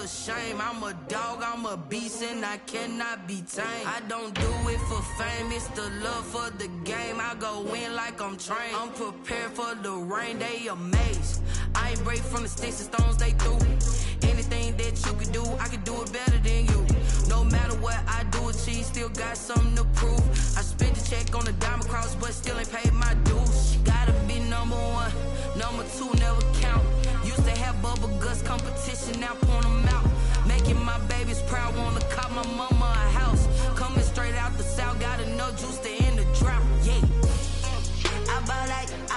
a shame. I'm a dog, I'm a beast, and I cannot be tamed. I don't do it for fame, it's the love for the game. I go in like I'm trained. I'm prepared for the rain, they amazed. I ain't break from the sticks and stones they threw. Anything that you can do, I can do it better than you. No matter what I do, achieve, still got something to prove. I spent the check on the diamond cross, but still ain't paid my dues. Gotta be number one, number two never count. Used to have bubble guts competition, now point them out. Making my babies proud, wanna cop my mama a house. Coming straight out the south, got enough juice to end the drought. Yeah, I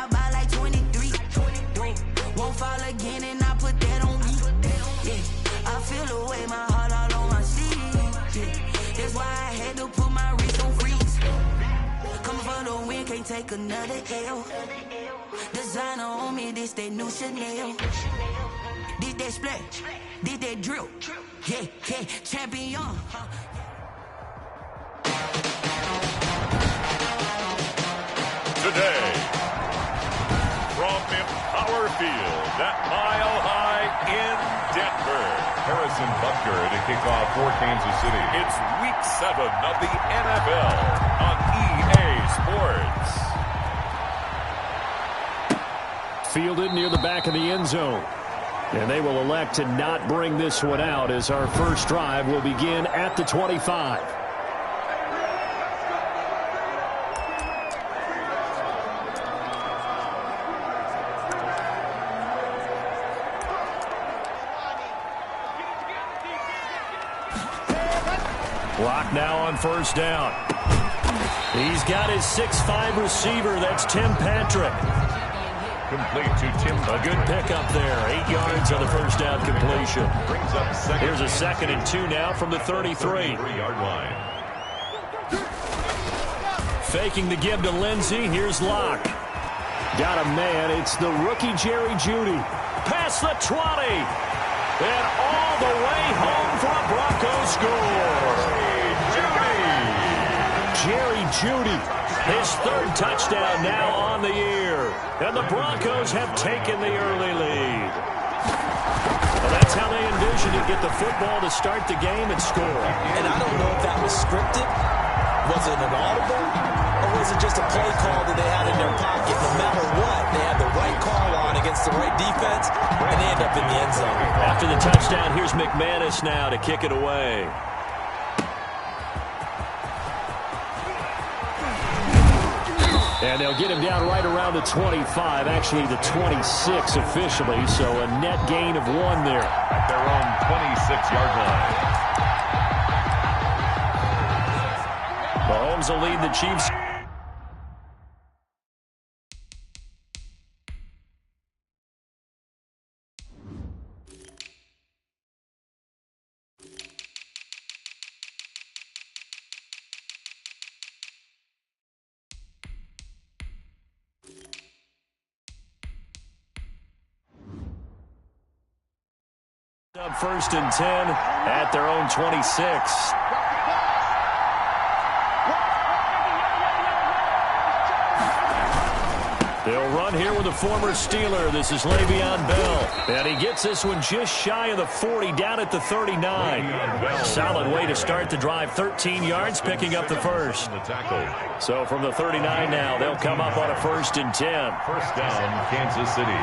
buy like 23. Won't fall again, and I put that on me. Yeah, I feel the way, my heart all on my sleeve. Yeah, that's why I had to put my wrist on freeze. Coming for the win, can't take another L. Designer on me, this that new Chanel. Did that splash, did that drill. Yeah, yeah, champion. Today, from Empower Field at Mile High in Denver, Harrison Butker to kick off for Kansas City. It's Week 7 of the NFL on EA Sports. Fielded near the back of the end zone. And they will elect to not bring this one out as our first drive will begin at the 25. Block now on first down. He's got his 6'5" receiver. That's Tim Patrick. Complete to Tim. A good pickup there. 8 yards on the first down completion. Brings up second. Here's a 2nd and 2 now from the 33. 3-yard line. Faking the give to Lindsey. Here's Locke. Got a man. It's the rookie Jerry Jeudy. Past the 20. And all the way home for a Broncos score. Jerry Jeudy. His 3rd touchdown now on the year. And the Broncos have taken the early lead. Well, that's how they envisioned to get the football to start the game and score. And I don't know if that was scripted. Was it an audible? Or was it just a play call that they had in their pocket? No matter what, they had the right call on against the right defense, and they end up in the end zone. After the touchdown, here's McManus now to kick it away. And they'll get him down right around the 25, actually the 26 officially, so a net gain of 1 there. At their own 26-yard line. Mahomes will lead the Chiefs. Up 1st and 10 at their own 26. They'll run here with a former Steeler. This is Le'Veon Bell. And he gets this one just shy of the 40, down at the 39. Solid way to start the drive. 13 yards, picking up the first. So from the 39 now, they'll come up on a 1st and 10. First down, Kansas City.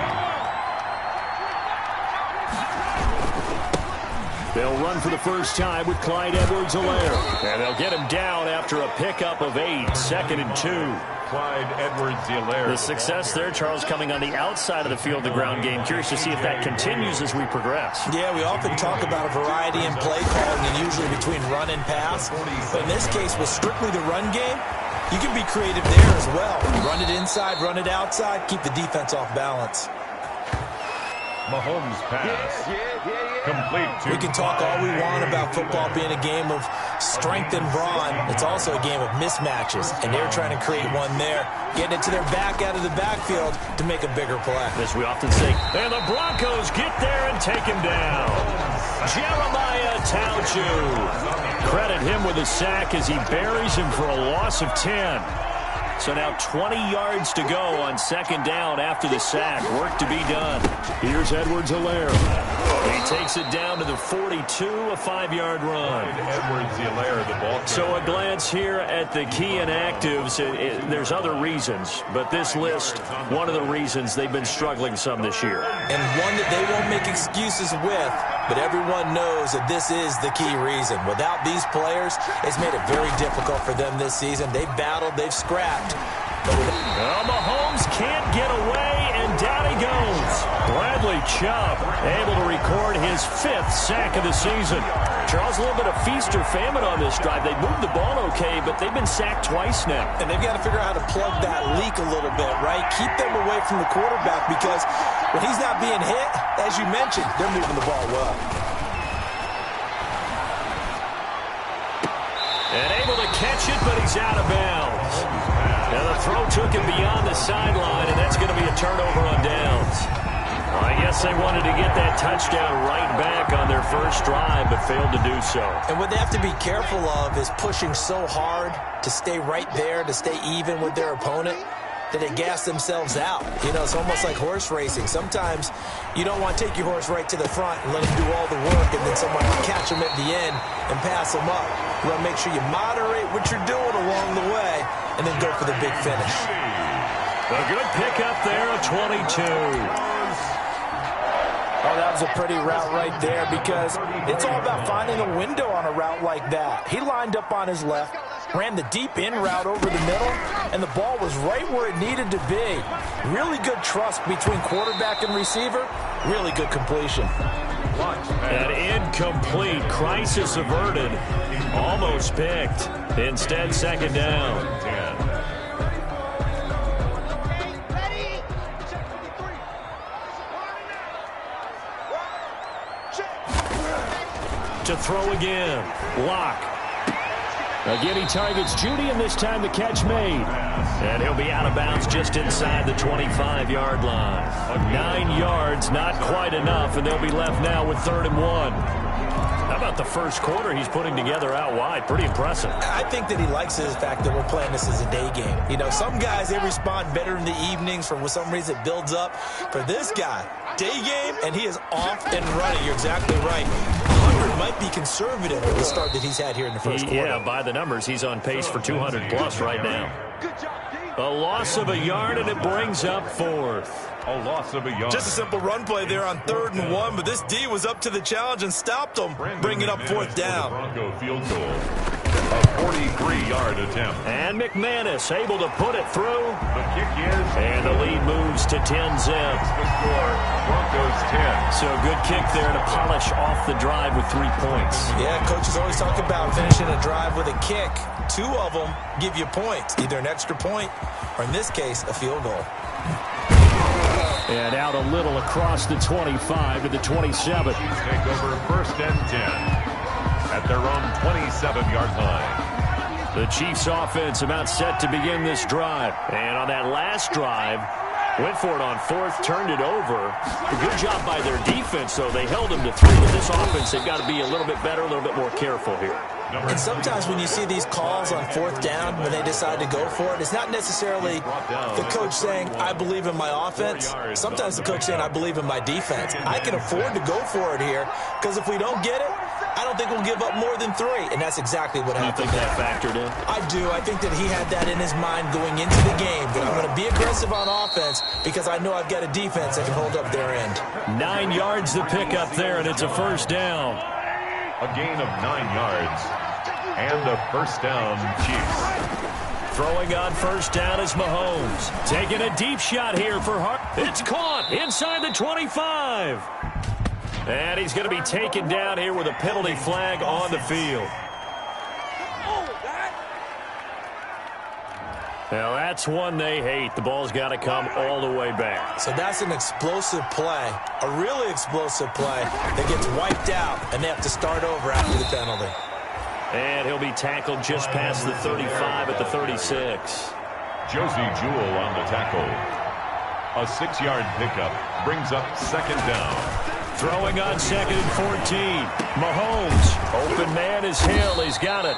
They'll run for the first time with Clyde Edwards-Helaire. And they'll get him down after a pickup of 8. 2nd and 2. Clyde Edwards-Helaire. The success there, Charles, coming on the outside of the field, the ground game. Curious to see if that continues as we progress. Yeah, we often talk about a variety in play calling, and usually between run and pass. But in this case, with strictly the run game, you can be creative there as well. Run it inside, run it outside, keep the defense off balance. Mahomes pass. Complete to we can talk all we want about football being a game of strength and brawn. It's also a game of mismatches, and they're trying to create one there, getting it to their back out of the backfield to make a bigger play. As we often say, and the Broncos get there and take him down. Jeremiah Tauchu. Credit him with a sack as he buries him for a loss of 10. So now 20 yards to go on second down after the sack. Work to be done. Here's Edwards-Helaire. He takes it down to the 42, a 5-yard run. Edwards-Helaire, the ball. So a glance here at the key inactives. There's other reasons, but this list, one of the reasons they've been struggling some this year. And one that they won't make excuses with, but everyone knows that this is the key reason. Without these players, it's made it very difficult for them this season. They've battled, they've scrapped. Well, Mahomes can't get away, and down he goes. Bradley Chubb able to record his 5th sack of the season. Charles, a little bit of feast or famine on this drive. They moved the ball okay, but they've been sacked twice now. And they've got to figure out how to plug that leak a little bit, right? Keep them away from the quarterback, because when he's not being hit, as you mentioned, they're moving the ball well. And able to catch it, but he's out of bounds. Now the throw took him beyond the sideline, and that's going to be a turnover on downs. Well, I guess they wanted to get that touchdown right back on their first drive, but failed to do so. And what they have to be careful of is pushing so hard to stay right there, to stay even with their opponent, that they gas themselves out. You know, it's almost like horse racing. Sometimes you don't want to take your horse right to the front and let him do all the work, and then someone can catch him at the end and pass him up. You want to make sure you moderate what you're doing along the way and then go for the big finish. A good pickup there, a 22. Oh, that was a pretty route right there, because it's all about finding a window on a route like that. He lined up on his left, ran the deep in route over the middle, and the ball was right where it needed to be. Really good trust between quarterback and receiver. Really good completion. An incomplete, crisis averted, almost picked. Instead, second down. To throw again. Lock. Again, he targets Judy, and this time the catch made. And he'll be out of bounds just inside the 25-yard line. 9 yards, not quite enough, and they'll be left now with 3rd and 1. How about the first quarter he's putting together out wide? Pretty impressive. I think that he likes the fact that we're playing this as a day game. You know, some guys, they respond better in the evenings. For some reason, it builds up. For this guy, day game, and he is off and running. You're exactly right. 100 might be conservative with the start that he's had here in the first quarter. Yeah, by the numbers, he's on pace for 200-plus right now. A loss of a yard, and it brings up 4th. A loss of a yard. Just a simple run play there on 3rd and 1, but this D was up to the challenge and stopped him, bringing up 4th down. Bronco field goal. A 43-yard attempt. And McManus able to put it through. The kick is. And the lead moves to 10-zip. The score, Broncos 10. So a good kick there to polish off the drive with 3 points. Yeah, coaches always talk about finishing a drive with a kick. 2 of them give you points, either an extra point or, in this case, a field goal. And out a little across the 25 to the 27. Chiefs take over 1st and 10 at their own 27-yard line. The Chiefs offense about set to begin this drive. And on that last drive, went for it on 4th, turned it over. A good job by their defense, though. They held them to 3. But this offense, they've got to be a little bit better, a little bit more careful here. And sometimes when you see these calls on 4th down, when they decide to go for it, it's not necessarily the coach saying, I believe in my offense. Sometimes the coach saying, I believe in my defense. I can afford to go for it here, because if we don't get it, I don't think we'll give up more than 3. And that's exactly what happened. You think that factored in? I do. I think that he had that in his mind going into the game, that I'm going to be aggressive on offense because I know I've got a defense that can hold up their end. 9 yards to pick up there, and it's a 1st down. A gain of 9 yards. And a 1st down, Chiefs. Throwing on 1st down is Mahomes. Taking a deep shot here for Hart. It's caught inside the 25. And he's going to be taken down here with a penalty flag on the field. Now, that's one they hate. The ball's got to come all the way back. So that's an explosive play, a really explosive play that gets wiped out, and they have to start over after the penalty. And he'll be tackled just past the 35 at the 36. Josie Jewell on the tackle. A 6-yard pickup brings up 2nd down. Throwing on 2nd and 14. Mahomes, open man is Hill. He's got it.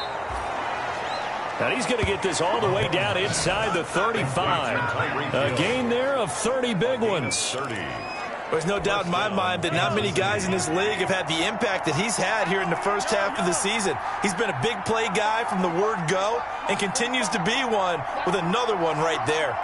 And he's going to get this all the way down inside the 35. A gain there of 30 big ones. There's no doubt in my mind that not many guys in this league have had the impact that he's had here in the first half of the season. He's been a big play guy from the word go and continues to be one with another one right there.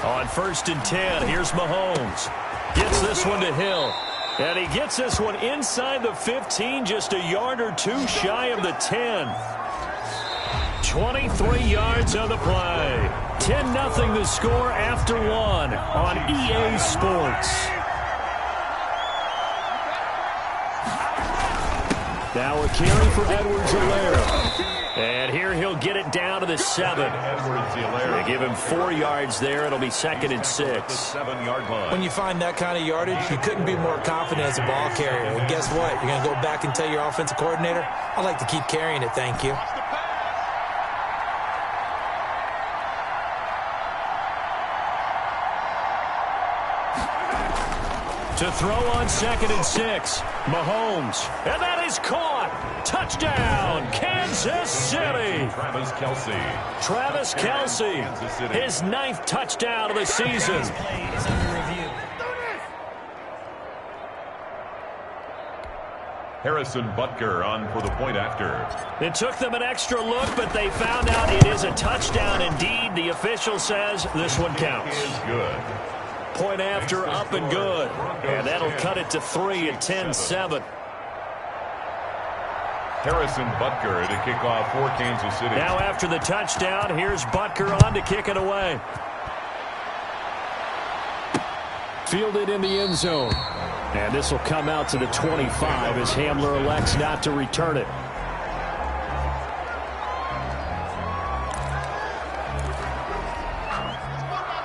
On 1st and 10, here's Mahomes. Gets this one to Hill. And he gets this one inside the 15, just a yard or two shy of the 10. 23 yards on the play. 10-0 the score after one on EA Sports. Now a carry for Edwards-Helaire. And here he'll get it down to the 7. They give him 4 yards there. It'll be 2nd and 6. 7-yard line. When you find that kind of yardage, you couldn't be more confident as a ball carrier. And guess what? You're going to go back and tell your offensive coordinator, I'd like to keep carrying it, thank you. To throw on 2nd and 6. Mahomes. And that is caught. Touchdown, Kansas City. Travis Kelce. His 9th touchdown of the season. Harrison Butker on for the point after. It took them an extra look, but they found out it is a touchdown indeed. The official says this one counts. Is good. Point after, up and good. And that'll cut it to 3 at 10-7. Harrison Butker to kick off for Kansas City. Now after the touchdown, here's Butker on to kick it away. Fielded in the end zone. And this will come out to the 25 as Hamler elects not to return it.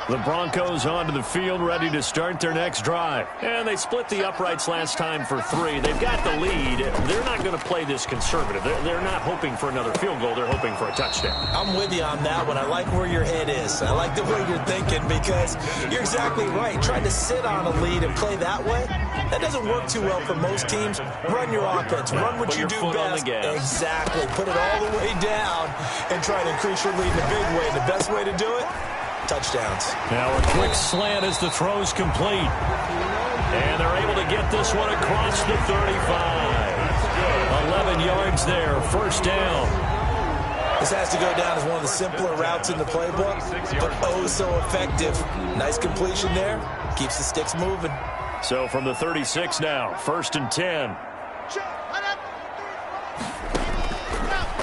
The Broncos onto the field, ready to start their next drive. And they split the uprights last time for 3. They've got the lead. They're not going to play this conservative. They're not hoping for another field goal. They're hoping for a touchdown. I'm with you on that one. I like where your head is. I like the way you're thinking because you're exactly right. Trying to sit on a lead and play that way, that doesn't work too well for most teams. Run your offense. Run what you do best. Exactly. Put it all the way down and try to increase your lead in a big way. The best way to do it? Touchdowns. Now a quick slant as the throw's complete. And they're able to get this one across the 35. 11 yards there, 1st down. This has to go down as one of the simpler routes in the playbook, but oh so effective. Nice completion there. Keeps the sticks moving. So from the 36 now, 1st and 10.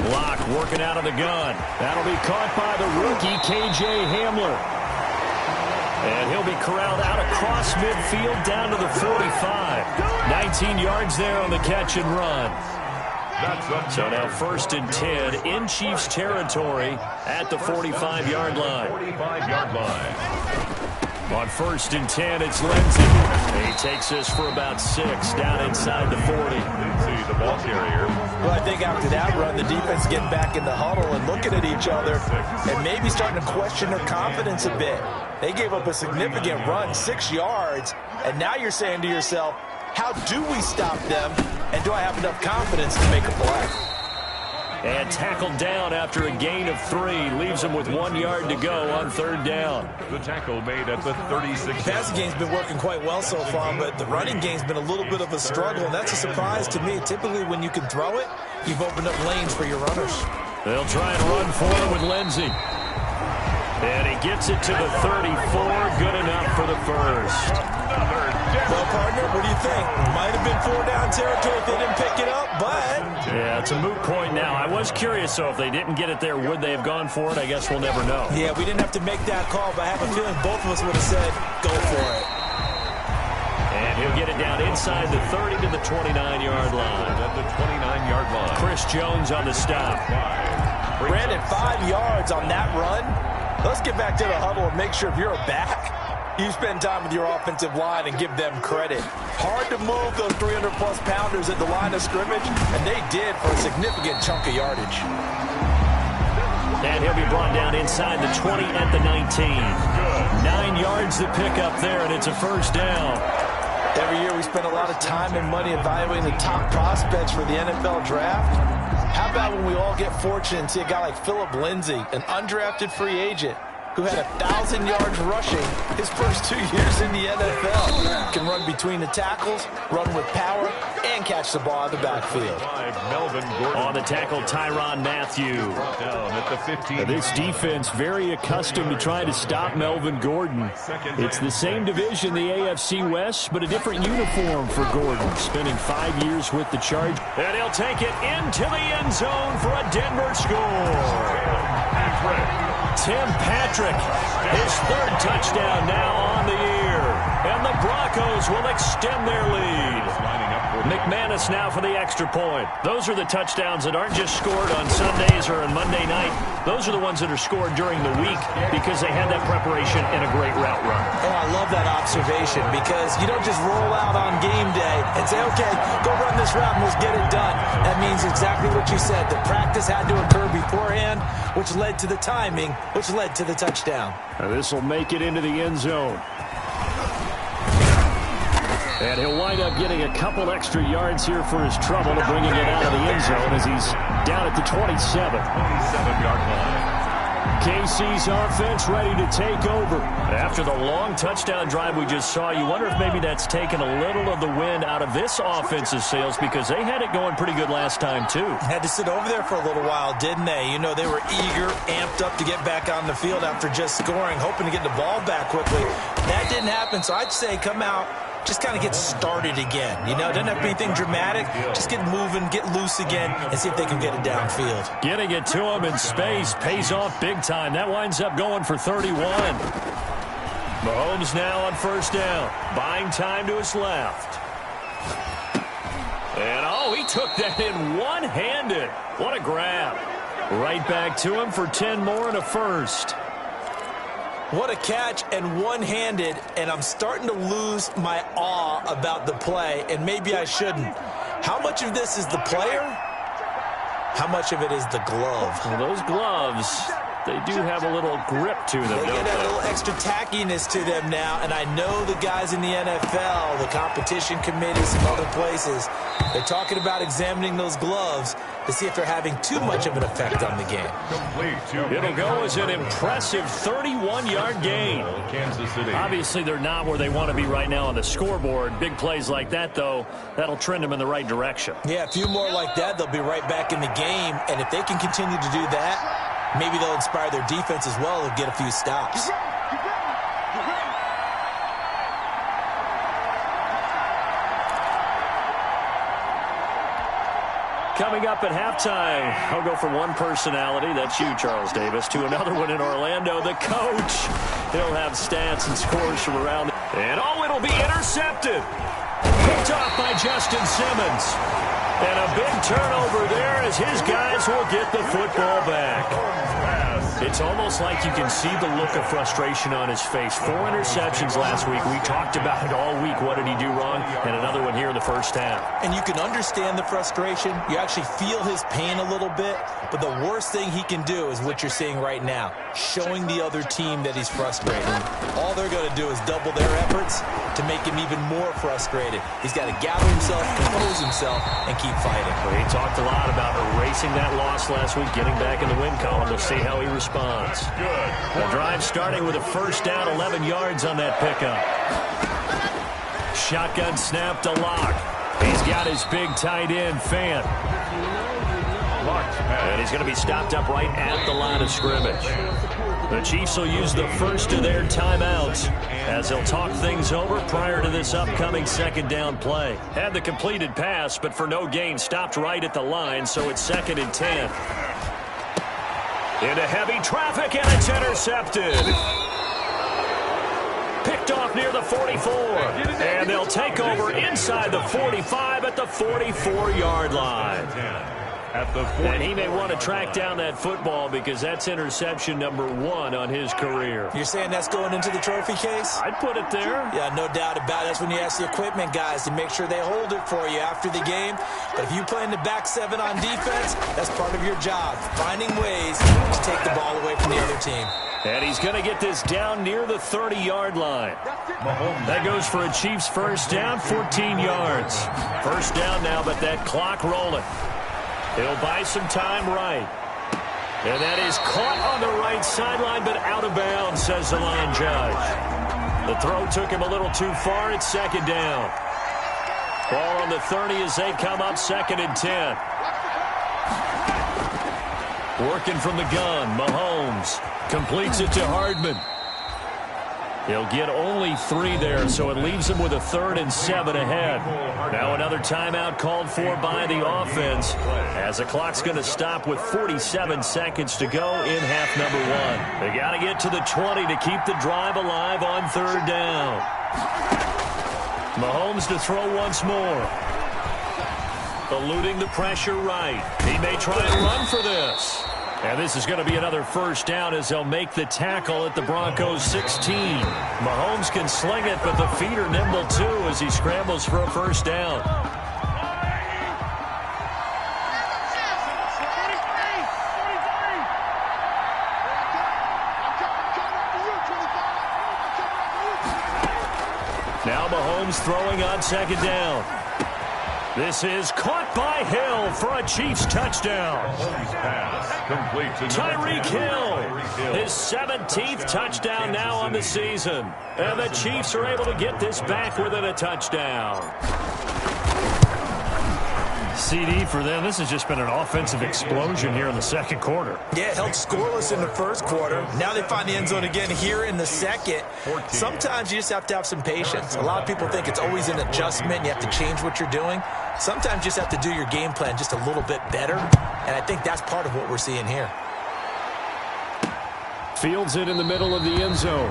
Block working out of the gun. That'll be caught by the rookie, K.J. Hamler. And he'll be corralled out across midfield down to the 45. 19 yards there on the catch and run. So now 1st and 10 in Chiefs territory at the 45-yard line. 45-yard line. On 1st and 10, it's Lindsey. He takes this for about 6 down inside the 40. Lindsey, the ball carrier. Well, I think after that run, the defense getting back in the huddle and looking at each other and maybe starting to question their confidence a bit. They gave up a significant run, 6 yards, and now you're saying to yourself, how do we stop them, and do I have enough confidence to make a play? And tackled down after a gain of 3. Leaves him with 1 yard to go on 3rd down. The tackle made at the 36. The passing game's been working quite well so far, but the running game's been a little bit of a struggle, and that's a surprise to me. Typically, when you can throw it, you've opened up lanes for your runners. They'll try and run for it with Lindsey. And he gets it to the 34. Good enough for the first. Well, partner, what do you think? Might have been 4-down territory if they didn't pick it up, but... Yeah, it's a moot point now. I was curious, so if they didn't get it there, would they have gone for it? I guess we'll never know. Yeah, we didn't have to make that call, but I have a feeling both of us would have said, go for it. And he'll get it down inside the 30 to the 29-yard line. At the 29-yard line. Chris Jones on the stop. Brandon, 5 yards on that run. Let's get back to the huddle and make sure if you're a back, you spend time with your offensive line and give them credit. Hard to move those 300-plus pounders at the line of scrimmage, and they did for a significant chunk of yardage. And he'll be brought down inside the 20 at the 19. 9 yards to pick up there, and it's a 1st down. Every year we spend a lot of time and money evaluating the top prospects for the NFL draft. How about when we all get fortunate and see a guy like Phillip Lindsay, an undrafted free agent, who had 1,000 yards rushing his first 2 years in the NFL. Can run between the tackles, run with power, and catch the ball out of the backfield. On the tackle, Tyrann Mathieu. This defense very accustomed to trying to stop Melvin Gordon. It's the same division, the AFC West, but a different uniform for Gordon, spending 5 years with the Chargers. And he'll take it into the end zone for a Denver score. Tim Patrick, his third touchdown now on the year. And the Broncos will extend their lead. McManus now for the extra point. Those are the touchdowns that aren't just scored on Sundays or on Monday night. Those are the ones that are scored during the week because they had that preparation and a great route run. Oh, I love that observation because you don't just roll out on game day and say, okay, go run this route and let's get it done. That means exactly what you said. The practice had to occur beforehand, which led to the timing, which led to the touchdown. This will make it into the end zone. And he'll wind up getting a couple extra yards here for his trouble to bringing it out of the end zone as he's down at the 27-yard line. KC's offense ready to take over. After the long touchdown drive we just saw, you wonder if maybe that's taken a little of the wind out of this offense's sails because they had it going pretty good last time, too. Had to sit over there for a little while, didn't they? You know, they were eager, amped up to get back on the field after just scoring, hoping to get the ball back quickly. That didn't happen, so I'd say come out, just kind of get started again. You know, doesn't have to be anything dramatic. Just get moving, get loose again, and see if they can get it downfield. Getting it to him in space pays off big time. That winds up going for 31. Mahomes now on first down. Buying time to his left. And, oh, he took that in one-handed. What a grab. Right back to him for 10 more and a first. What a catch and one-handed, and I'm starting to lose my awe about the play, and maybe I shouldn't. How much of this is the player? How much of it is the glove? Well, those gloves, they do have a little grip to them, They get a little extra tackiness to them now, and I know the guys in the NFL, the competition committees, some other places, they're talking about examining those gloves to see if they're having too much of an effect on the game. It'll go as an impressive 31-yard gain. Kansas City. Obviously, they're not where they want to be right now on the scoreboard. Big plays like that, though, that'll trend them in the right direction. Yeah, a few more like that, they'll be right back in the game, and if they can continue to do that, maybe they'll inspire their defense as well and get a few stops. Coming up at halftime, I'll go from one personality, that's you, Charles Davis, to another one in Orlando, the coach. He'll have stats and scores from around. And, oh, it'll be intercepted. Picked off by Justin Simmons. And a big turnover there as his guys will get the football back. It's almost like you can see the look of frustration on his face. 4 interceptions last week. We talked about it all week. What did he do wrong? And another one here in the first half. And you can understand the frustration. You actually feel his pain a little bit. But the worst thing he can do is what you're seeing right now, showing the other team that he's frustrated. All they're going to do is double their efforts to make him even more frustrated. He's got to gather himself, compose himself, and keep fighting. Well, he talked a lot about erasing that loss last week, getting back in the win column. We'll see how he responds. The drive starting with a first down, 11 yards on that pickup. Shotgun snap to Locke. He's got his big tight end, Fant. And he's going to be stopped up right at the line of scrimmage. The Chiefs will use the first of their timeouts as they'll talk things over prior to this upcoming second down play. Had the completed pass, but for no gain, stopped right at the line, so it's 2nd and 10. Into heavy traffic, and it's intercepted. Picked off near the 44. And they'll take over inside the 45 at the 44-yard line. And he may want to track down that football because that's interception number 1 on his career. You're saying that's going into the trophy case? I'd put it there. Yeah, no doubt about it. That's when you ask the equipment guys to make sure they hold it for you after the game. But if you play in the back 7 on defense, that's part of your job, finding ways to take the ball away from the other team. And he's going to get this down near the 30-yard line. That goes for a Chiefs first down, 14 yards. First down now, but that clock rolling. He'll buy some time right. And that is caught on the right sideline, but out of bounds, says the line judge. The throw took him a little too far. It's second down. Ball on the 30 as they come up, 2nd and 10. Working from the gun, Mahomes completes it to Hardman. He'll get only 3 there, so it leaves him with a 3rd and 7 ahead. Now another timeout called for by the offense, as the clock's going to stop with 47 seconds to go in half number 1. They got to get to the 20 to keep the drive alive on 3rd down. Mahomes to throw once more. Eluding the pressure right. He may try and run for this. And this is going to be another first down as they'll make the tackle at the Broncos 16. Mahomes can sling it, but the feet are nimble too as he scrambles for a first down. Now Mahomes throwing on 2nd down. This is caught by Hill for a Chiefs touchdown. Tyreek Hill, his 17th touchdown now on the season. And the Chiefs are able to get this back within a touchdown. CD for them. This has just been an offensive explosion here in the 2nd quarter. Yeah, held scoreless in the 1st quarter. Now they find the end zone again here in the 2nd. Sometimes you just have to have some patience. A lot of people think it's always an adjustment. You have to change what you're doing. Sometimes you just have to do your game plan just a little bit better. And I think that's part of what we're seeing here. Fields it in the middle of the end zone.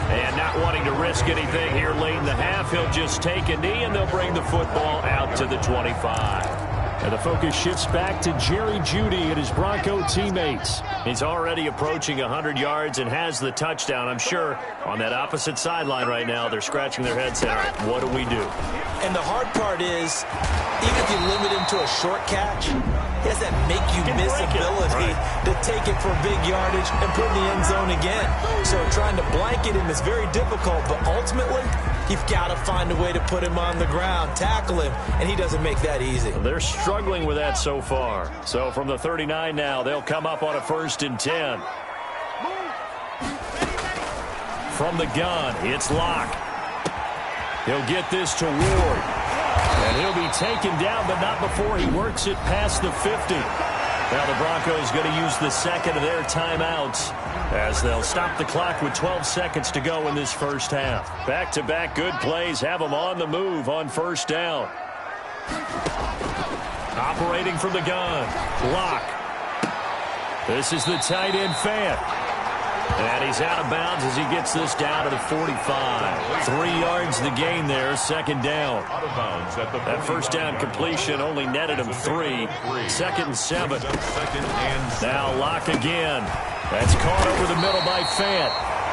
And not wanting to risk anything here late in the half, he'll just take a knee, and they'll bring the football out to the 25. And the focus shifts back to Jerry Jeudy and his Bronco teammates. He's already approaching 100 yards and has the touchdown. I'm sure on that opposite sideline right now, they're scratching their heads saying, all right, what do we do? And the hard part is, even if you limit him to a short catch, he has that make-you-miss ability to take it for big yardage and put in the end zone again. So trying to blanket him is very difficult, but ultimately, you've got to find a way to put him on the ground, tackle him, and he doesn't make that easy. They're struggling with that so far. So from the 39 now, they'll come up on a 1st and 10. From the gun, it's Locke. He'll get this to Ward. And he'll be taken down, but not before he works it past the 50. Now the Broncos going to use the 2nd of their timeouts as they'll stop the clock with 12 seconds to go in this first half. Back-to-back good plays have them on the move on 1st down. Operating from the gun, Locke. This is the tight end Fant. And he's out of bounds as he gets this down to the 45. 3 yards the gain there, 2nd down. That first down completion only netted him 3. 2nd and 7. Now Locke again. That's caught over the middle by Fant.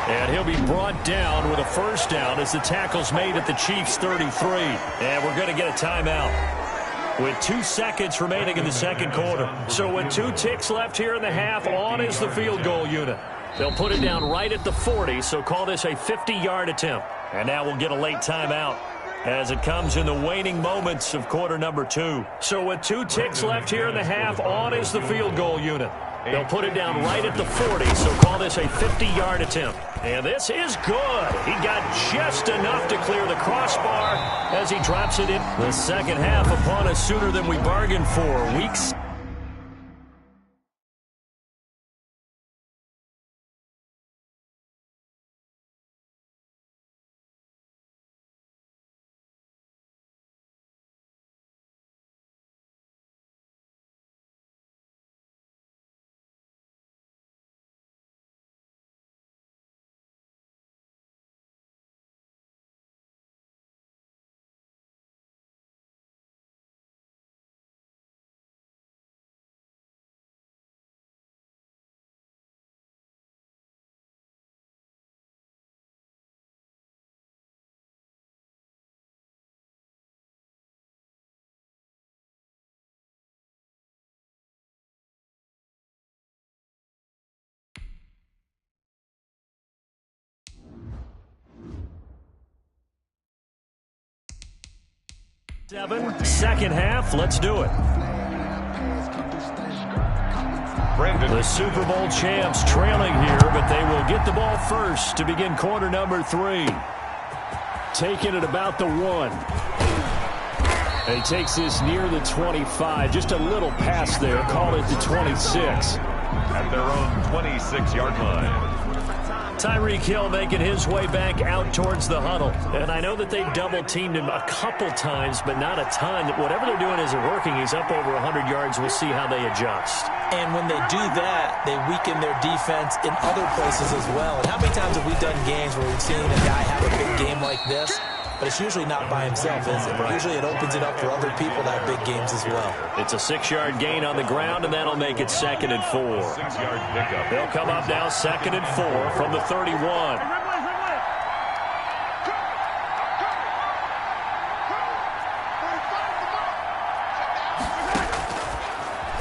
And he'll be brought down with a first down as the tackle's made at the Chiefs' 33. And we're going to get a timeout with 2 seconds remaining in the 2nd quarter. So with 2 ticks left here in the half, on is the field goal unit. They'll put it down right at the 40, so call this a 50-yard attempt. And now we'll get a late timeout as it comes in the waning moments of quarter number 2. So with 2 ticks left here in the half, on is the field goal unit. They'll put it down right at the 40, so call this a 50-yard attempt. And this is good. He got just enough to clear the crossbar as he drops it in. The 2nd half upon us sooner than we bargained for. Weeks Second half, let's do it. The Super Bowl champs trailing here, but they will get the ball first to begin quarter number 3. Taking it about the 1. And he takes this near the 25. Just a little pass there. Call it the 26. At their own 26-yard line. Tyreek Hill making his way back out towards the huddle. And I know that they've double-teamed him a couple times, but not a ton. Whatever they're doing isn't working. He's up over 100 yards. We'll see how they adjust. And when they do that, they weaken their defense in other places as well. And how many times have we done games where we've seen a guy have a big game like this? But it's usually not by himself, is it? Usually it opens it up for other people to have big games as well. It's a 6-yard gain on the ground, and that'll make it 2nd and 4. 6-yard pickup. They'll come up now 2nd and 4 from the 31.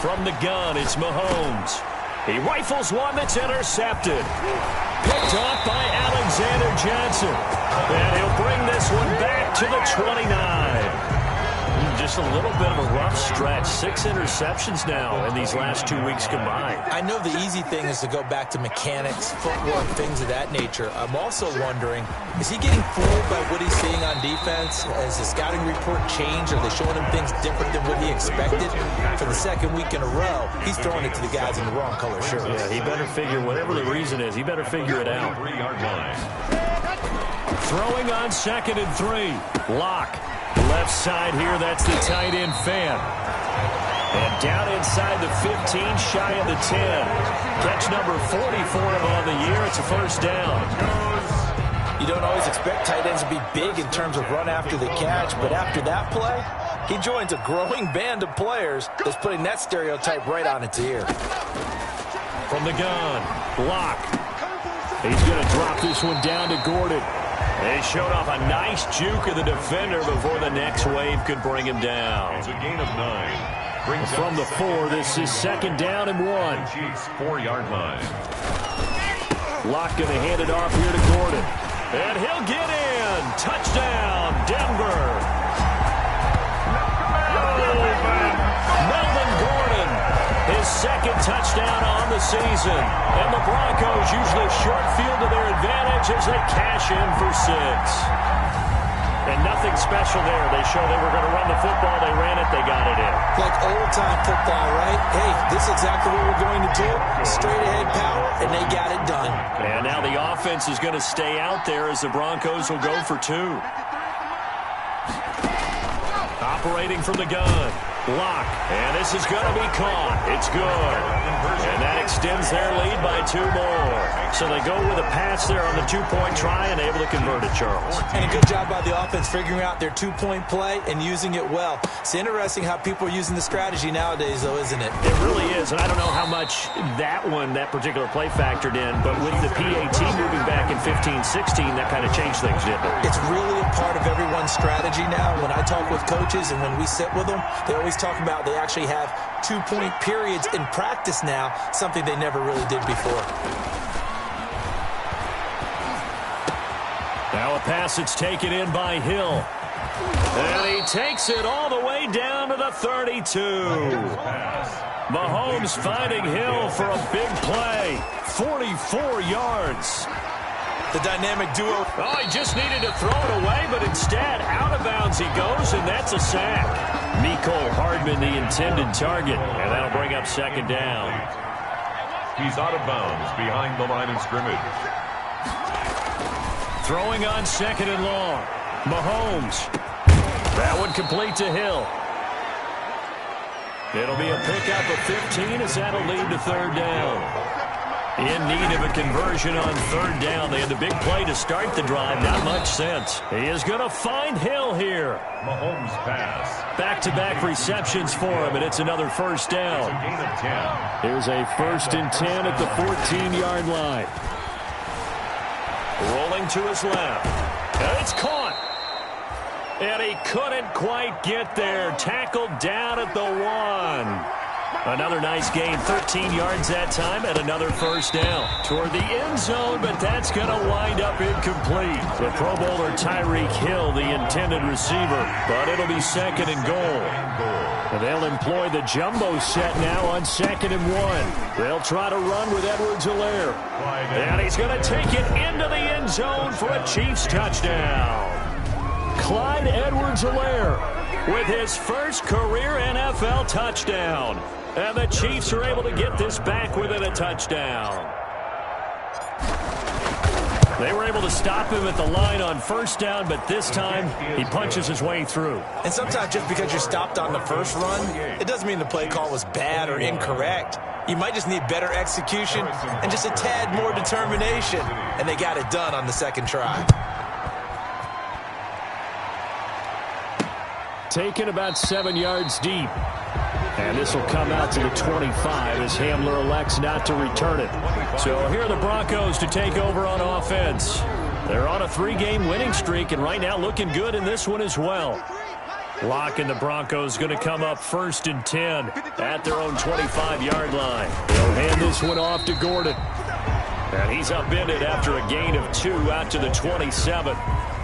From the gun, it's Mahomes. He rifles one that's intercepted. Picked off by Alexander Johnson. And he'll bring this one back to the 29. Just a little bit of a rough stretch. 6 interceptions now in these last 2 weeks combined. I know the easy thing is to go back to mechanics, footwork, things of that nature. I'm also wondering, is he getting fooled by what he's seeing on defense? Has the scouting report changed? Are they showing him things different than what he expected? For the 2nd week in a row, he's throwing it to the guys in the wrong color shirts. Yeah, he better figure, whatever the reason is, he better figure it out. 3-yard line. Throwing on 2nd and 3. Lock. Left side here, that's the tight end fan. And down inside the 15, shy of the 10. Catch number 44 on the year. It's a first down. You don't always expect tight ends to be big in terms of run after the catch, but after that play, he joins a growing band of players that's putting that stereotype right on its ear. From the gun, Lock. He's going to drop this one down to Gordon. They showed off a nice juke of the defender before the next wave could bring him down. It's a gain of 9. From the 4, this is 2nd down and 1. Chiefs 4-yard line. Lock going to hand it off here to Gordon. And he'll get in. Touchdown, Denver. Melvin Gordon, his 2nd touchdown on the season. And the Broncos use the short field to their advantage as they cash in for 6. And nothing special there. They showed they were going to run the football. They ran it. They got it in. Like old-time football, right? Hey, this is exactly what we're going to do. Straight-ahead power, and they got it done. And now the offense is going to stay out there as the Broncos will go for 2. Operating from the gun. Lock. And this is going to be caught. It's good. And that extends their lead by 2 more. So they go with a pass there on the 2-point try and able to convert it, Charles. And a good job by the offense figuring out their 2-point play and using it well. It's interesting how people are using the strategy nowadays, though, isn't it? It really is. And I don't know how much that particular play factored in, but with the PAT moving back in 15-16, that kind of changed things, didn't it? It's really a part of everyone's strategy now. When I talk with coaches and when we sit with them, they always talk about they actually have 2-point periods in practice now, something they never really did before. Now a pass that's taken in by Hill. And he takes it all the way down to the 32. Mahomes finding Hill for a big play. 44 yards. The dynamic duo. Oh, he just needed to throw it away, but instead, out of bounds he goes, and that's a sack. Mecole Hardman, the intended target, and that'll bring up 2nd down. He's out of bounds behind the line of scrimmage. Throwing on 2nd and long. Mahomes. That one complete to Hill. It'll be a pickup of 15 as that'll lead to 3rd down. In need of a conversion on 3rd down. They had the big play to start the drive. Not much sense. He is going to find Hill here. Mahomes pass. Back-to-back receptions for him, and it's another 1st down. It's a gain of 10. Here's a 1st and 10 at the 14-yard line. Rolling to his left. And it's caught. And he couldn't quite get there. Tackled down at the 1. Another nice gain, 13 yards that time, and another first down. Toward the end zone, but that's going to wind up incomplete. The Pro Bowler Tyreek Hill, the intended receiver, but it'll be second and goal. And they'll employ the jumbo set now on 2nd and 1. They'll try to run with Edwards-Helaire. And he's going to take it into the end zone for a Chiefs touchdown. Clyde Edwards-Helaire with his first career NFL touchdown. And the Chiefs are able to get this back within a touchdown. They were able to stop him at the line on first down, but this time he punches his way through. And sometimes just because you're stopped on the first run, it doesn't mean the play call was bad or incorrect. You might just need better execution and just a tad more determination. And they got it done on the second try. Taken about 7 yards deep. And this will come out to the 25 as Hamler elects not to return it. So here are the Broncos to take over on offense. They're on a 3-game winning streak, and right now looking good in this one as well. Locke and the Broncos going to come up 1st and 10 at their own 25-yard line. They'll hand this one off to Gordon. And he's upended after a gain of 2 out to the 27.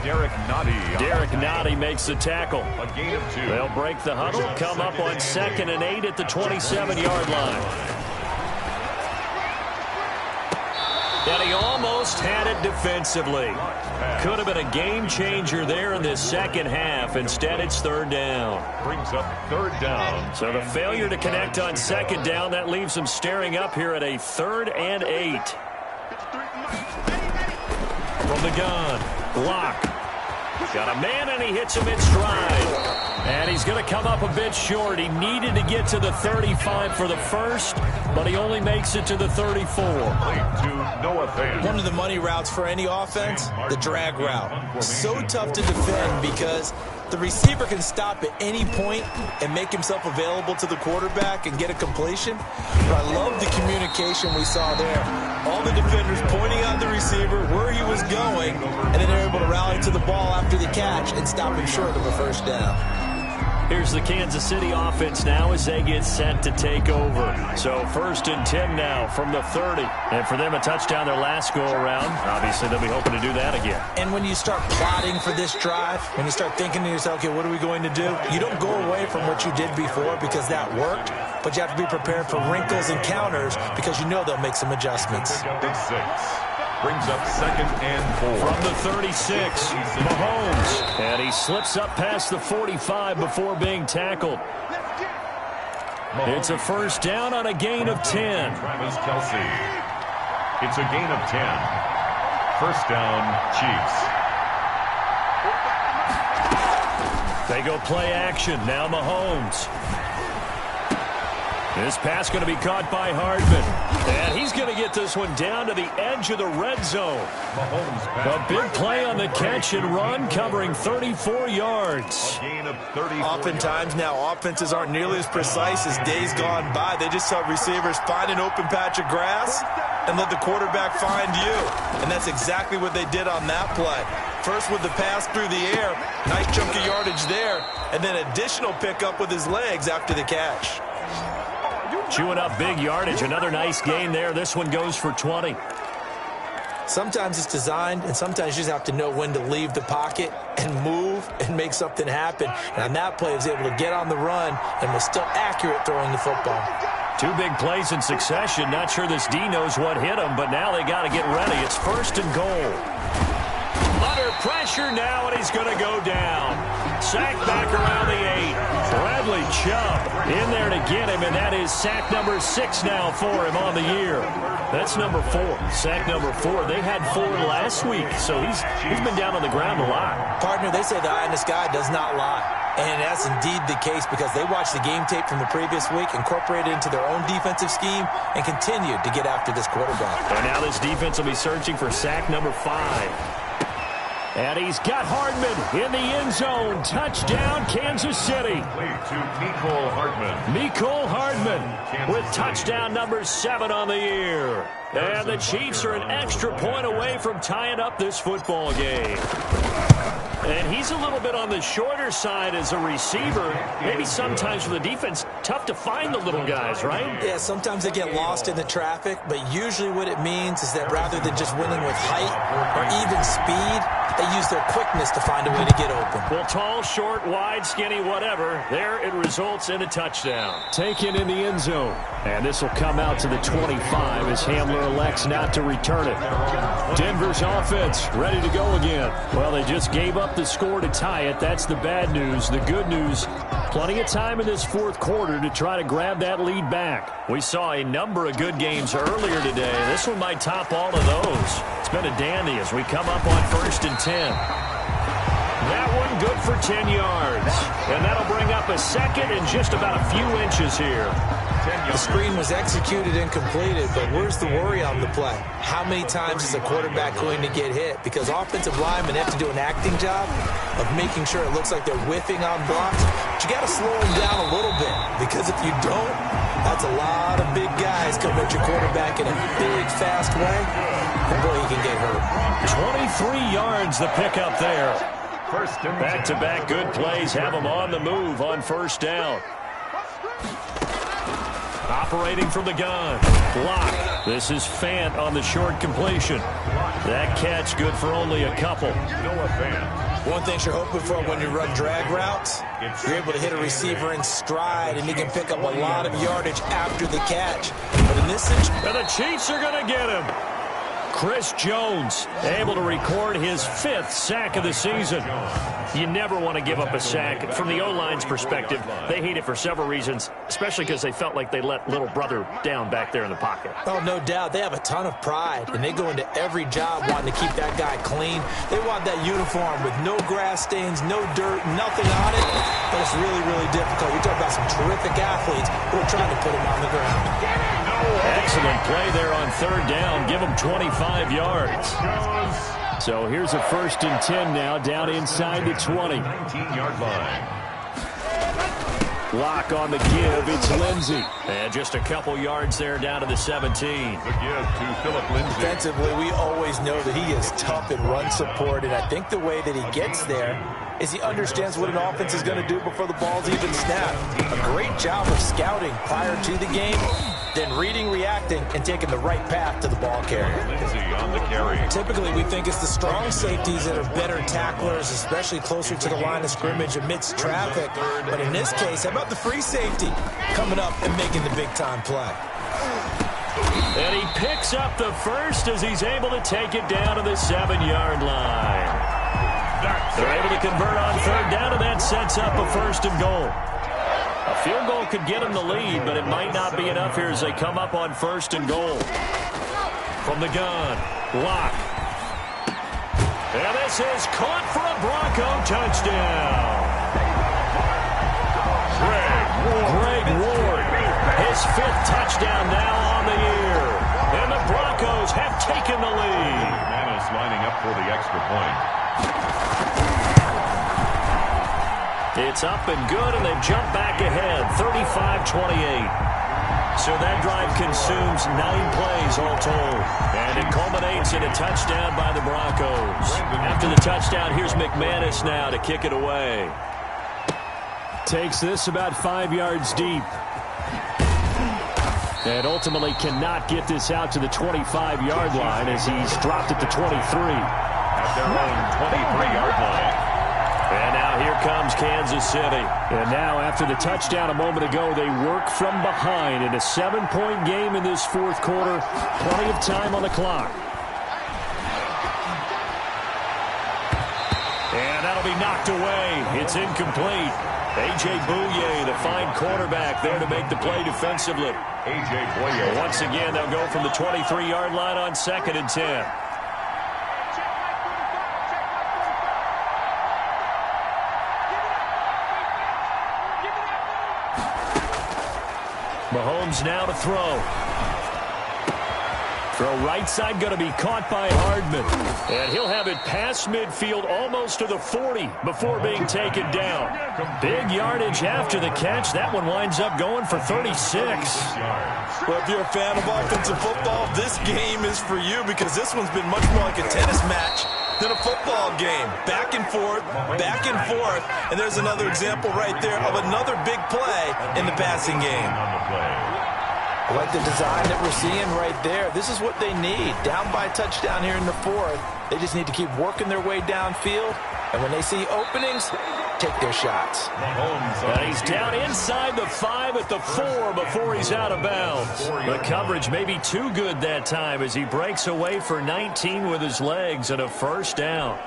Derek Nottie makes the tackle. A gain of 2. They'll break the huddle, come up on 2nd and 8 at the 27-yard line. And he almost had it defensively. Could have been a game changer there in this second half. Instead, it's 3rd down. Brings up 3rd down. So the failure to connect on 2nd down, that leaves him staring up here at a 3rd and 8. From the gun, Locke. Got a man, and he hits him in stride. And he's going to come up a bit short. He needed to get to the 35 for the first, but he only makes it to the 34. One of the money routes for any offense, the drag route. So tough to defend because the receiver can stop at any point and make himself available to the quarterback and get a completion. But I love the communication we saw there. All the defenders pointing out the receiver where he was going, and then they're able to rally to the ball after the catch and stop him short of a first down. Here's the Kansas City offense now as they get set to take over. So 1st and 10 now from the 30. And for them, a touchdown their last go-around. Obviously, they'll be hoping to do that again. And when you start plotting for this drive, when you start thinking to yourself, okay, what are we going to do? You don't go away from what you did before because that worked. But you have to be prepared for wrinkles and counters because you know they'll make some adjustments. Brings up 2nd and 4. From the 36, Mahomes. And he slips up past the 45 before being tackled. It's a first down on a gain of 10. Travis Kelce. It's a gain of 10. First down, Chiefs. They go play action. Now Mahomes. This pass going to be caught by Hardman. And he's going to get this one down to the edge of the red zone. A big play on the catch and run, covering 34 yards. Oftentimes now, offenses aren't nearly as precise as days gone by. They just help receivers find an open patch of grass and let the quarterback find you. And that's exactly what they did on that play. First with the pass through the air, nice chunk of yardage there, and then additional pickup with his legs after the catch. Chewing up big yardage. Another nice gain there. This one goes for 20. Sometimes it's designed, and sometimes you just have to know when to leave the pocket and move and make something happen. And on that play, he was able to get on the run and was still accurate throwing the football. 2 big plays in succession. Not sure this D knows what hit him, but now they got to get ready. It's 1st and goal. Under pressure now, and he's going to go down. Sacked back around the 8. Bradley Chubb in there to get him, and that is sack number 6 now for him on the year. That's number 4. Sack number 4. They had 4 last week, so he's been down on the ground a lot. Partner, they say the eye in the sky does not lie. And that's indeed the case because they watched the game tape from the previous week, incorporated it into their own defensive scheme, and continued to get after this quarterback. And now this defense will be searching for sack number 5. And he's got Hardman in the end zone. Touchdown, Kansas City. To Mecole Hardman. Mecole Hardman with touchdown number 7 on the year. And the Chiefs are an extra point away from tying up this football game. And he's a little bit on the shorter side as a receiver. Maybe sometimes for the defense, tough to find the little guys, right? Yeah, sometimes they get lost in the traffic, but usually what it means is that rather than just winning with height or even speed, they use their quickness to find a way to get open. Well, tall, short, wide, skinny, whatever. There it results in a touchdown. Taken in the end zone. And this will come out to the 25 as Hamler elects not to return it. Denver's offense ready to go again. Well, they just gave up the score to tie it. That's the bad news. The good news, plenty of time in this fourth quarter to try to grab that lead back. We saw a number of good games earlier today. This one might top all of those. It's been a dandy as we come up on 1st and 10. That one good for 10 yards. And that'll bring up a second and just about a few inches here. The screen was executed and completed, but where's the worry on the play? How many times is a quarterback going to get hit? Because offensive linemen have to do an acting job of making sure it looks like they're whiffing on blocks. But you got to slow them down a little bit, because if you don't, that's a lot of big guys coming at your quarterback in a big, fast way. And boy, he can get hurt. 23 yards the pickup there. Back-to-back good plays have them on the move on first down. Operating from the gun. Block. This is Fant on the short completion. That catch good for only a couple. One thing you're hoping for when you run drag routes, you're able to hit a receiver in stride, and he can pick up a lot of yardage after the catch. But in this situation, and the Chiefs are going to get him. Chris Jones able to record his 5th sack of the season. You never want to give up a sack. From the O-line's perspective, they hate it for several reasons, especially because they felt like they let little brother down back there in the pocket. Oh, no doubt. They have a ton of pride, and they go into every job wanting to keep that guy clean. They want that uniform with no grass stains, no dirt, nothing on it. But it's really, really difficult. You're talking about some terrific athletes who are trying to put him on the ground. Excellent play there on 3rd down. Give him 25 yards. So here's a 1st and 10 now, down inside the 20. 19-yard line. Lock on the give. It's Lindsey. And just a couple yards there down to the 17. The give to Philip Lindsey. Defensively, we always know that he is tough in run support, and I think the way that he gets there is he understands what an offense is going to do before the ball's even snapped. A great job of scouting prior to the game, then reading, reacting, and taking the right path to the ball carrier. Lindsey on the carry. Typically, we think it's the strong safeties that are better tacklers, especially closer to the line of scrimmage amidst traffic. But in this case, how about the free safety coming up and making the big-time play? And he picks up the first as he's able to take it down to the 7-yard line. They're able to convert on 3rd down, and that sets up a 1st and goal. A field goal could get them the lead, but it might not be enough here as they come up on 1st and goal. From the gun, Lock. And this is caught for a Bronco touchdown. Greg Ward, his 5th touchdown now on the year. And the Broncos have taken the lead. McManus lining up for the extra point. It's up and good, and they've jumped back ahead, 35-28. So that drive consumes 9 plays all told. And it culminates in a touchdown by the Broncos. After the touchdown, here's McManus now to kick it away. Takes this about 5 yards deep. And ultimately cannot get this out to the 25-yard line as he's dropped it to 23. At their own 23-yard line. And now here comes Kansas City. And now after the touchdown a moment ago, they work from behind in a 7-point game in this 4th quarter. Plenty of time on the clock. And that'll be knocked away. It's incomplete. A.J. Bouye, the fine cornerback, there to make the play defensively. A.J. Bouye. Once again, they'll go from the 23-yard line on 2nd and 10. Mahomes now to throw. Throw right side going to be caught by Hardman. And he'll have it past midfield almost to the 40 before being taken down. Big yardage after the catch. That one winds up going for 36. Well, if you're a fan of offensive football, this game is for you because this one's been much more like a tennis match than a football game. Back and forth, and there's another example right there of another big play in the passing game. I like the design that we're seeing right there. This is what they need. Down by a touchdown here in the fourth. They just need to keep working their way downfield, and when they see openings, take their shots. And he's down inside the 5 at the 4 before he's out of bounds. The coverage may be too good that time as he breaks away for 19 with his legs and a first down.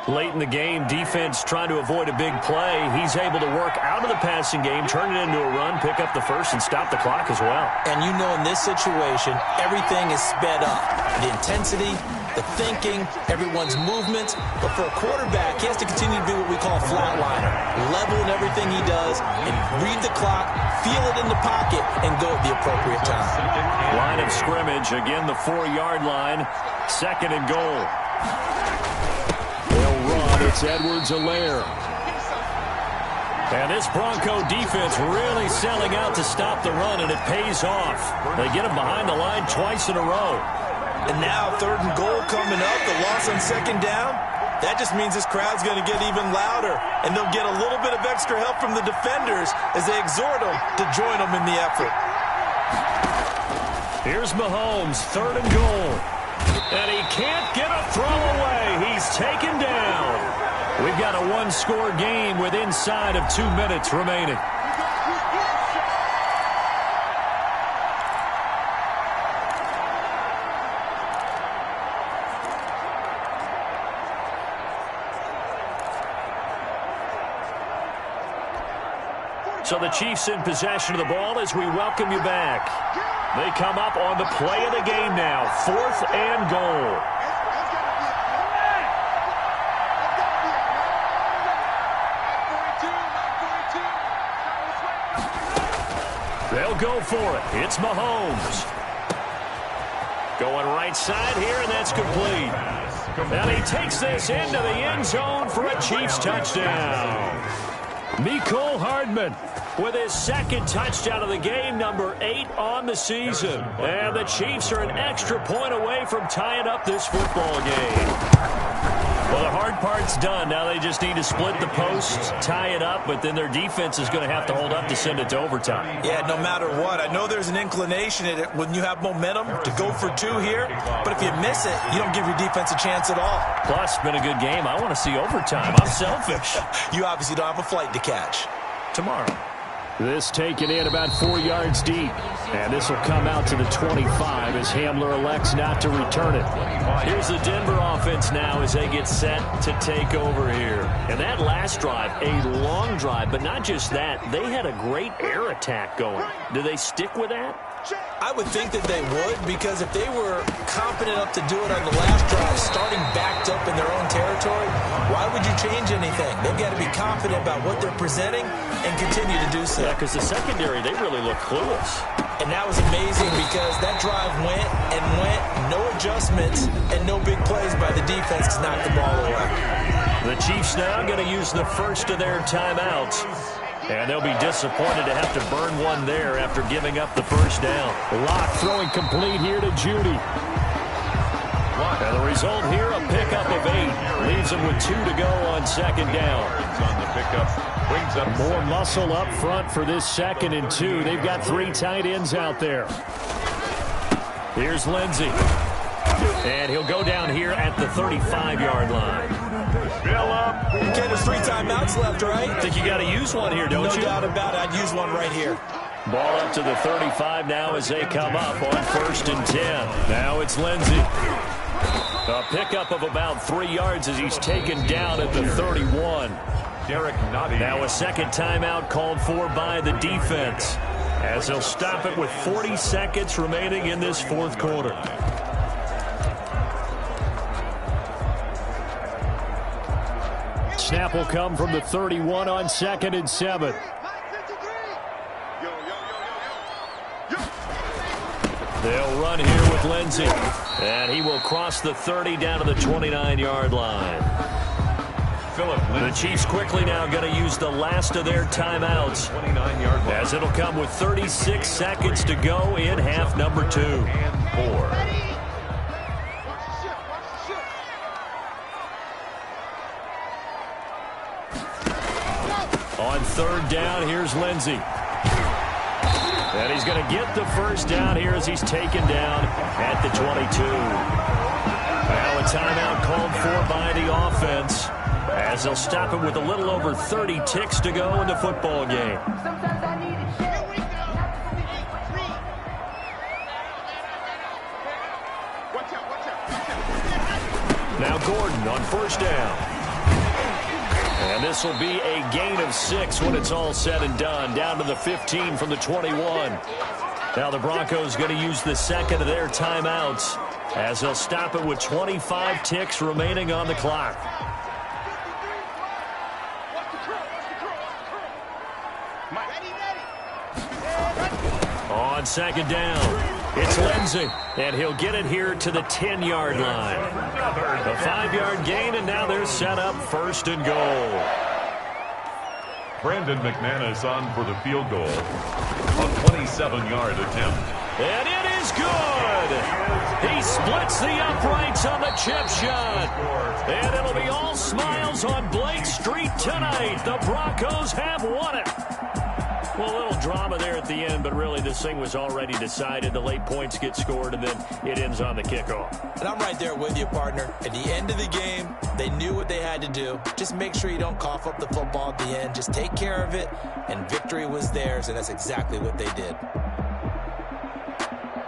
Late in the game, defense trying to avoid a big play. He's able to work out of the passing game, turn it into a run, pick up the first, and stop the clock as well. And you know in this situation, everything is sped up. The intensity, the thinking, everyone's movements. But for a quarterback, he has to continue to be what we call a flatliner. Level in everything he does and read the clock, feel it in the pocket, and go at the appropriate time. Line of scrimmage, again the 4-yard line, 2nd and goal. They'll run, it's Edwards-Helaire. And this Bronco defense really selling out to stop the run, and it pays off. They get him behind the line twice in a row. And now 3rd and goal coming up, the loss on 2nd down. That just means this crowd's going to get even louder, and they'll get a little bit of extra help from the defenders as they exhort them to join them in the effort. Here's Mahomes, 3rd and goal. And he can't get a throw away. He's taken down. We've got a one-score game with inside of 2 minutes remaining. So the Chiefs in possession of the ball as we welcome you back. They come up on the play of the game now, 4th and goal. They'll go for it. It's Mahomes. Going right side here, and that's complete. And he takes this into the end zone for a Chiefs touchdown. Mecole Hardman with his 2nd touchdown of the game, number 8 on the season. And the Chiefs are an extra point away from tying up this football game. Well, the hard part's done. Now they just need to split the posts, tie it up, but then their defense is going to have to hold up to send it to overtime. Yeah, no matter what. I know there's an inclination in it when you have momentum to go for 2 here, but if you miss it, you don't give your defense a chance at all. Plus, it's been a good game. I want to see overtime. I'm selfish. You obviously don't have a flight to catch. Tomorrow. This taken in about 4 yards deep. And this will come out to the 25 as Hamler elects not to return it. Here's the Denver offense now as they get set to take over here. And that last drive, a long drive, but not just that. They had a great air attack going. Do they stick with that? I would think that they would, because if they were confident enough to do it on the last drive, starting backed up in their own territory, why would you change anything? They've got to be confident about what they're presenting and continue to do so. Yeah, because the secondary, they really look clueless. And that was amazing because that drive went and went, no adjustments, and no big plays by the defense to knock the ball away. The Chiefs now going to use the first of their timeouts. And they'll be disappointed to have to burn one there after giving up the first down. Locke throwing complete here to Judy. And the result here, a pickup of 8. Leaves them with 2 to go on 2nd down. On the pickup, brings up more muscle up front for this 2nd and 2. They've got 3 tight ends out there. Here's Lindsey. And he'll go down here at the 35-yard line. Okay, there's 3 timeouts left, right? I think you got to use one here, don't you? No doubt about it. I'd use one right here. Ball up to the 35 now as they come up on 1st and 10. Now it's Lindsey. A pickup of about 3 yards as he's taken down at the 31. Now a 2nd timeout called for by the defense as they'll stop it with 40 seconds remaining in this 4th quarter. Snap will come from the 31 on 2nd and 7. They'll run here with Lindsey. And he will cross the 30 down to the 29-yard line. The Chiefs quickly now going to use the last of their timeouts as it'll come with 36 seconds to go in half number 2. On third down, here's Lindsey. And he's going to get the first down here as he's taken down at the 22. Now a timeout called for by the offense as they'll stop it with a little over 30 ticks to go in the football game. Now Gordon on first down. And this will be a gain of 6 when it's all said and done, down to the 15 from the 21. Now the Broncos going to use the second of their timeouts as they'll stop it with 25 ticks remaining on the clock. On second down, it's Lindsey, and he'll get it here to the 10-yard line. A 5-yard gain, and now they're set up first and goal. Brandon McManus on for the field goal. A 27-yard attempt. And it is good. He splits the uprights on the chip shot. And it'll be all smiles on Blake Street tonight. The Broncos have won it. Well, a little drama there at the end, but really this thing was already decided. The late points get scored, and then it ends on the kickoff. And I'm right there with you, partner. At the end of the game, they knew what they had to do. Just make sure you don't cough up the football at the end. Just take care of it, and victory was theirs, and that's exactly what they did.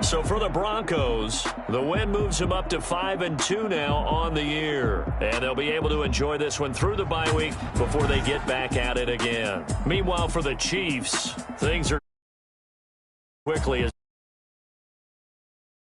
So for the Broncos, the win moves them up to 5-2 now on the year. And they'll be able to enjoy this one through the bye week before they get back at it again. Meanwhile, for the Chiefs, things are quickly as